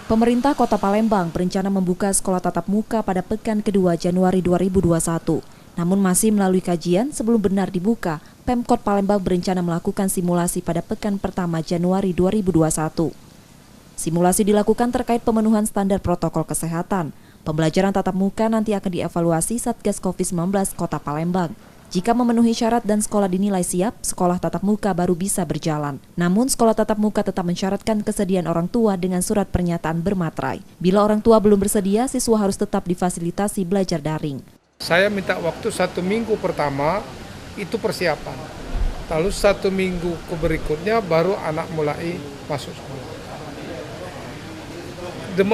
Pemerintah Kota Palembang berencana membuka sekolah tatap muka pada pekan kedua Januari 2021. Namun masih melalui kajian sebelum benar dibuka, Pemkot Palembang berencana melakukan simulasi pada pekan pertama Januari 2021. Simulasi dilakukan terkait pemenuhan standar protokol kesehatan. Pembelajaran tatap muka nanti akan dievaluasi Satgas COVID-19 Kota Palembang. Jika memenuhi syarat dan sekolah dinilai siap, sekolah tatap muka baru bisa berjalan. Namun, sekolah tatap muka tetap mensyaratkan kesediaan orang tua dengan surat pernyataan bermaterai. Bila orang tua belum bersedia, siswa harus tetap difasilitasi belajar daring. Saya minta waktu 1 minggu pertama, itu persiapan. Lalu 1 minggu berikutnya baru anak mulai masuk sekolah.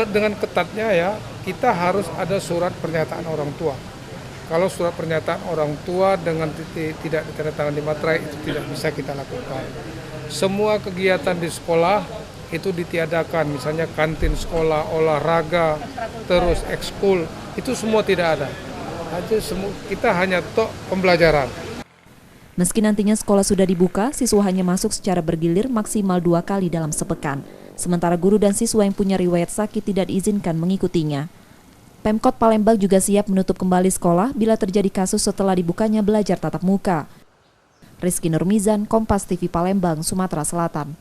Dengan ketatnya ya, kita harus ada surat pernyataan orang tua. Kalau surat pernyataan orang tua dengan tidak ditandatangani materai itu tidak bisa kita lakukan. Semua kegiatan di sekolah itu ditiadakan, misalnya kantin sekolah, olahraga, terus ekskul, itu semua tidak ada. Kita hanya pembelajaran. Meski nantinya sekolah sudah dibuka, siswa hanya masuk secara bergilir maksimal 2 kali dalam sepekan. Sementara guru dan siswa yang punya riwayat sakit tidak diizinkan mengikutinya. Pemkot Palembang juga siap menutup kembali sekolah bila terjadi kasus setelah dibukanya belajar tatap muka. Rizky Nurmizan, Kompas TV Palembang, Sumatera Selatan.